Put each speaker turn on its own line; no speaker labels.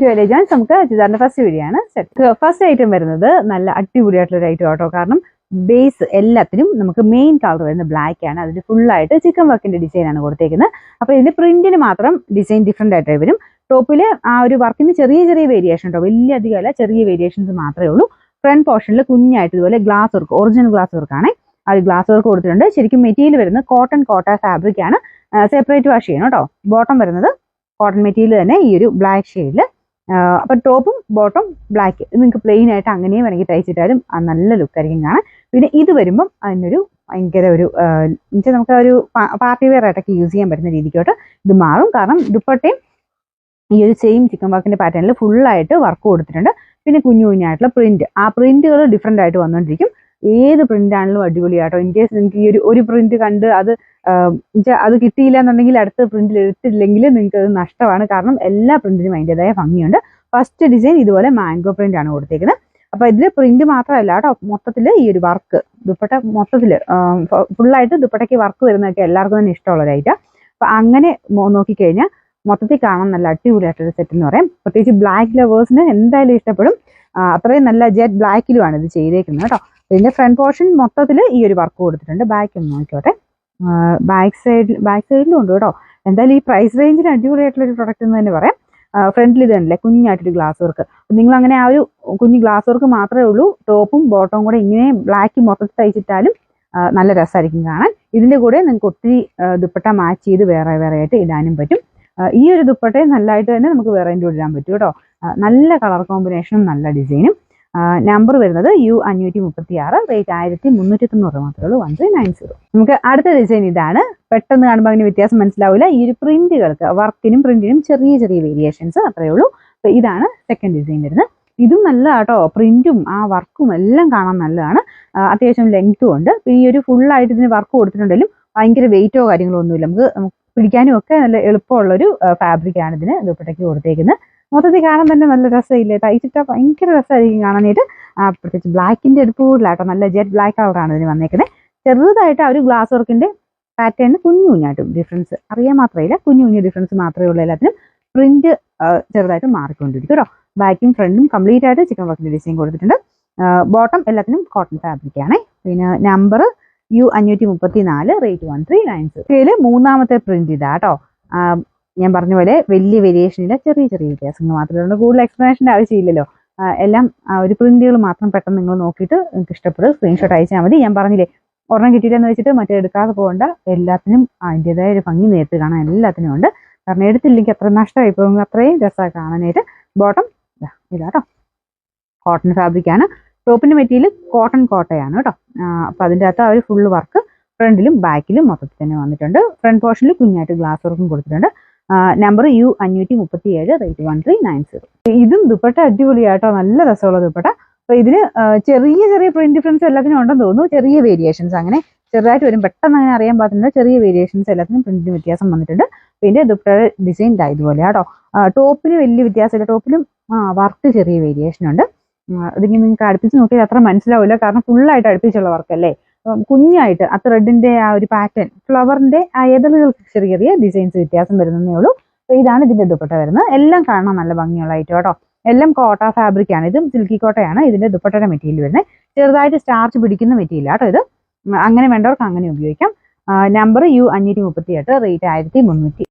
To elegance. നമുക്ക് ചുരിദാറിന്റെ first video ആണ്. ഫസ്റ്റ് ഐറ്റം വരുന്നത് നല്ല അടിപൊളിയായിട്ടുള്ള ഒരു ഐറ്റം ആട്ടോ. കാരണം ബേസ് എല്ലാത്തിനും നമുക്ക് മെയിൻ കളർ വരുന്നത് ബ്ലാക്ക് ആണ്. അതിന് ഫുള്ളായിട്ട് ചിക്കൻ വർക്കിന്റെ ഡിസൈൻ ആണ് കൊടുത്തേക്കുന്നത്. അപ്പോൾ ഇതിന്റെ പ്രിന്റിന് മാത്രം ഡിസൈൻ ഡിഫറെന്റ് ആയിട്ട് വരും. ടോപ്പില് ആ ഒരു വർക്കിന് ചെറിയ ചെറിയ വേരിയേഷൻ ഉണ്ടോ, വലിയ അധികം അല്ല, ചെറിയ വേരിയേഷൻസ് മാത്രമേ ഉള്ളൂ. ഫ്രണ്ട് പോർഷനിൽ കുഞ്ഞായിട്ട് ഇതുപോലെ ഗ്ലാസ് വർക്ക്, ഒറിജിനൽ ഗ്ലാസ് വർക്കാണ്. ആ ഒരു ഗ്ലാസ് വർക്ക് കൊടുത്തിട്ടുണ്ട്. ശരിക്കും മെറ്റീരിയൽ വരുന്നത് കോട്ടൺ ഫാബ്രിക് ആണ്. സെപ്പറേറ്റ് വാഷ് ചെയ്യണം കേട്ടോ. ബോട്ടം വരുന്നത് കോട്ടൺ മെറ്റീരിയൽ തന്നെ, ഈ ഒരു ബ്ലാക്ക് ഷെയ്ഡിൽ. അപ്പം ടോപ്പും ബോട്ടം ബ്ലാക്ക്. നിങ്ങൾക്ക് പ്ലെയിൻ ആയിട്ട് അങ്ങനെയും വേണമെങ്കിൽ തയ്ച്ചിട്ടാലും നല്ല ലുക്കായിരിക്കും കാണാൻ. പിന്നെ ഇത് വരുമ്പം അതിനൊരു ഭയങ്കര ഒരു നമുക്ക് ഒരു പാർട്ടി വെയർ ആയിട്ടൊക്കെ യൂസ് ചെയ്യാൻ പറ്റുന്ന രീതിക്കോട്ട് ഇത് മാറും. കാരണം ദുപ്പട്ടയും ഈ ഒരു സെയിം ചിക്കൻ വർക്കിന്റെ പാറ്റേണിൽ ഫുള്ളായിട്ട് വർക്ക് കൊടുത്തിട്ടുണ്ട്. പിന്നെ കുഞ്ഞു കുഞ്ഞായിട്ടുള്ള പ്രിന്റ്, ആ പ്രിന്റുകൾ ഡിഫറെന്റ് ആയിട്ട് വന്നുകൊണ്ടിരിക്കും. ഏത് പ്രിന്റ് ആണെങ്കിലും അടിപൊളിയാട്ടോ. ഇൻ കേസ് നിങ്ങൾക്ക് ഈ ഒരു പ്രിന്റ് കണ്ട് അത് കിട്ടിയില്ല എന്നുണ്ടെങ്കിൽ അടുത്ത പ്രിന്റിൽ എടുത്തില്ലെങ്കിൽ നിങ്ങൾക്ക് അത് നഷ്ടമാണ്. കാരണം എല്ലാ പ്രിന്റിനും അതിൻ്റെതായ ഭംഗിയുണ്ട്. ഫസ്റ്റ് ഡിസൈൻ ഇതുപോലെ മാംഗോ പ്രിന്റ് ആണ് കൊടുത്തേക്കുന്നത്. അപ്പൊ ഇതിൽ പ്രിന്റ് മാത്രമല്ല കേട്ടോ, മൊത്തത്തിൽ ഈ ഒരു വർക്ക് ദുപ്പട്ട മൊത്തത്തിൽ ഫുള്ളായിട്ട് ദുപ്പട്ടയ്ക്ക് വർക്ക് വരുന്നതൊക്കെ എല്ലാവർക്കും തന്നെ ഇഷ്ടമുള്ള ഒരു ഐറ്റം. അപ്പൊ അങ്ങനെ നോക്കിക്കഴിഞ്ഞാൽ മൊത്തത്തിൽ കാണാൻ നല്ല അടിപൊളിയായിട്ടൊരു സെറ്റ് എന്ന് പറയും. പ്രത്യേകിച്ച് ബ്ലാക്ക് ലവേഴ്സിന് എന്തായാലും ഇഷ്ടപ്പെടും. അത്രയും നല്ല ജെറ്റ് ബ്ലാക്കിലുമാണ് ഇത് ചെയ്തേക്കുന്നത് കേട്ടോ. ഇതിന്റെ ഫ്രണ്ട് പോർഷൻ മൊത്തത്തിൽ ഈ ഒരു വർക്ക് കൊടുത്തിട്ടുണ്ട്. ബാക്ക് ഒന്ന് നോക്കിക്കോട്ടെ. ബാക്ക് സൈഡിലും ഉണ്ട് കേട്ടോ. എന്തായാലും ഈ പ്രൈസ് റേഞ്ചിന് അടിപൊളിയായിട്ടുള്ള ഒരു പ്രൊഡക്റ്റ് എന്ന് തന്നെ പറയാം. ഫ്രണ്ടിൽ ഇത് കണ്ടില്ലേ, കുഞ്ഞായിട്ടൊരു ഗ്ലാസ് വർക്ക്. നിങ്ങൾ അങ്ങനെ ആ ഒരു കുഞ്ഞു ഗ്ലാസ് വർക്ക് മാത്രമേ ഉള്ളൂ. ടോപ്പും ബോട്ടവും കൂടെ ഇങ്ങനെ ബ്ലാക്ക് മൊത്തത്തിൽ തയ്ച്ചിട്ടാലും നല്ല രസമായിരിക്കും കാണാൻ. ഇതിന്റെ കൂടെ നിങ്ങൾക്ക് ഒത്തിരി ദുപ്പട്ട മാച്ച് ചെയ്ത് വേറെ വേറെ ആയിട്ട് ഇടാനും പറ്റും. ഈ ഒരു ദുപ്പട്ടയെ നല്ലതായിട്ട് തന്നെ നമുക്ക് വേറെ കൂടെ ഇടാൻ പറ്റും കേട്ടോ. നല്ല കളർ കോമ്പിനേഷനും നല്ല ഡിസൈനും. നമ്പർ വരുന്നത് U536, റേറ്റ് 1390 മാത്രമേ ഉള്ളൂ. 1390. നമുക്ക് അടുത്ത ഡിസൈൻ ഇതാണ്. പെട്ടെന്ന് കാണുമ്പോൾ അതിന് വ്യത്യാസം മനസ്സിലാവില്ല. ഈ ഒരു പ്രിന്റുകൾക്ക് വർക്കിനും പ്രിന്റിനും ചെറിയ ചെറിയ വേരിയേഷൻസ് അത്രയേ ഉള്ളൂ. അപ്പൊ ഇതാണ് സെക്കൻഡ് ഡിസൈൻ വരുന്നത്. ഇതും നല്ല കേട്ടോ. പ്രിന്റും ആ വർക്കും എല്ലാം കാണാൻ നല്ലതാണ്. അത്യാവശ്യം ലെങ്ത്തും ഉണ്ട്. ഈ ഒരു ഫുള്ളായിട്ട് ഇതിന് വർക്ക് കൊടുത്തിട്ടുണ്ടെങ്കിലും ഭയങ്കര വെയിറ്റോ കാര്യങ്ങളോ ഒന്നുമില്ല. നമുക്ക് പിടിക്കാനും ഒക്കെ നല്ല എളുപ്പമുള്ളൊരു ഫാബ്രിക്കാണ് ഇതിന് ദുപ്പട്ടയ്ക്ക് കൊടുത്തേക്കുന്നത്. മൊത്തത്തിൽ കാണാൻ തന്നെ നല്ല രസമില്ലേ, തയ്ച്ചിട്ടാൽ ഭയങ്കര രസമായിരിക്കും കാണാനായിട്ട്. പ്രത്യേകിച്ച് ബ്ലാക്കിന്റെ എടുപ്പുകൂടിലാട്ടോ, നല്ല ജെറ്റ് ബ്ലാക്ക് കളറാണ് ഇതിന് വന്നേക്കുന്നത്. ചെറുതായിട്ട് ആ ഒരു ഗ്ലാസ് വർക്കിന്റെ പാറ്റേൺ കുഞ്ഞു കുഞ്ഞായിട്ടും ഡിഫറൻസ് അറിയാൻ മാത്രമല്ല, കുഞ്ഞു കുഞ്ഞു ഡിഫറൻസ് മാത്രമേ ഉള്ളൂ. എല്ലാത്തിനും പ്രിന്റ് ചെറുതായിട്ട് മാറിക്കൊണ്ടിരിക്കും കേട്ടോ. ബാക്കും ഫ്രണ്ടും കംപ്ലീറ്റ് ആയിട്ട് ചിക്കൻ വർക്കിന്റെ ഡിസൈൻ കൊടുത്തിട്ടുണ്ട്. ബോട്ടം എല്ലാത്തിനും കോട്ടൺ ഫാബ്രിക് ആണ്. പിന്നെ നമ്പർ U534, റേറ്റ് 1390. ഇതിൽ മൂന്നാമത്തെ പ്രിന്റ് ഇതാ കേട്ടോ. ഞാൻ പറഞ്ഞ പോലെ വലിയ വേരിയേഷനില്ല, ചെറിയ ചെറിയ വ്യത്യാസങ്ങൾ മാത്രമേ ഉള്ളൂ. കൂടുതൽ എക്സ്പ്ലനേഷൻ്റെ ആവശ്യമില്ലല്ലോ. എല്ലാം ഒരു പ്രിന്റുകൾ മാത്രം പെട്ടെന്ന് നിങ്ങൾ നോക്കിയിട്ട് നിങ്ങൾക്ക് ഇഷ്ടപ്പെടും സ്ക്രീൻഷോട്ട് അയച്ചാൽ മതി. ഞാൻ പറഞ്ഞില്ലേ, ഒരെണ്ണം കിട്ടിയില്ലെന്ന് വെച്ചിട്ട് മറ്റേ എടുക്കാതെ പോകണ്ട. എല്ലാത്തിനും അതിൻ്റെതായ ഒരു ഭംഗി നേരത്തെ കാണാൻ എല്ലാത്തിനും ഉണ്ട്. കാരണം എടുത്തില്ലെങ്കിൽ അത്ര നഷ്ടമായി പോകും, അത്രയും രസമായി കാണാനായിട്ട്. ബോട്ടം ഇതാട്ടോ, കോട്ടൺ ഫാബ്രിക് ആണ്. ടോപ്പിന്റെ മെറ്റീരിയൽ കോട്ടയാണ് കേട്ടോ. അപ്പൊ അതിൻ്റെ അകത്ത് ആ ഒരു ഫുള്ള് വർക്ക് ഫ്രണ്ടിലും ബാക്കിലും മൊത്തത്തിൽ തന്നെ വന്നിട്ടുണ്ട്. ഫ്രണ്ട് പോർഷനിൽ കുഞ്ഞായിട്ട് ഗ്ലാസ് വർക്കും കൊടുത്തിട്ടുണ്ട്. Number U537, rate 1390. ഇതും ദുപ്പട്ട അടിപൊളിയാട്ടോ, നല്ല രസമുള്ള ദുപ്പട്ട. അപ്പൊ ഇതിന് ചെറിയ ചെറിയ പ്രിന്റ് ഡിഫറൻസ് എല്ലാത്തിനും ഉണ്ടെന്ന് തോന്നുന്നു. ചെറിയ വേരിയേഷൻസ് അങ്ങനെ ചെറുതായിട്ട് വരും, പെട്ടെന്ന് അങ്ങനെ അറിയാൻ പാടില്ല. ചെറിയ വേരിയേഷൻസ് എല്ലാത്തിനും പ്രിന്റിന് വ്യത്യാസം വന്നിട്ടുണ്ട്. പിന്നെ ദുപ്പട്ടയുടെ ഡിസൈൻ ഇതുപോലെ കേട്ടോ. ടോപ്പിന് വലിയ വ്യത്യാസമില്ല, ടോപ്പിലും വർക്ക് ചെറിയ വേരിയേഷൻ ഉണ്ട്. അതിങ്ങനെ നിങ്ങൾക്ക് അടുപ്പിച്ച് നോക്കിയാൽ അത്ര മനസ്സിലാവില്ല, കാരണം ഫുള്ളായിട്ട് അടുപ്പിച്ചുള്ള വർക്കല്ലേ. കുഞ്ഞായിട്ട് ആ ത്രെഡിന്റെ ആ ഒരു പാറ്റേൺ, ഫ്ലവറിന്റെ ആ ഏതളുകൾക്ക് ചെറിയ ചെറിയ ഡിസൈൻസ് വ്യത്യാസം വരുന്നതേ ഉള്ളൂ. അപ്പൊ ഇതാണ് ഇതിന്റെ ദുപ്പട്ട വരുന്നത്. എല്ലാം കാണാൻ നല്ല ഭംഗിയുള്ള ഐറ്റം കേട്ടോ. എല്ലാം കോട്ട ഫാബ്രിക് ആണ്. ഇതും സിൽക്കി കോട്ടയാണ് ഇതിന്റെ ദുപ്പട്ടയുടെ മെറ്റീരിയൽ വരുന്നത്. ചെറുതായിട്ട് സ്റ്റാർച്ച് പിടിക്കുന്ന മെറ്റീരിയൽ കേട്ടോ ഇത്. അങ്ങനെ വേണ്ടവർക്ക് അങ്ങനെ ഉപയോഗിക്കാം. Number U538, rate 1390.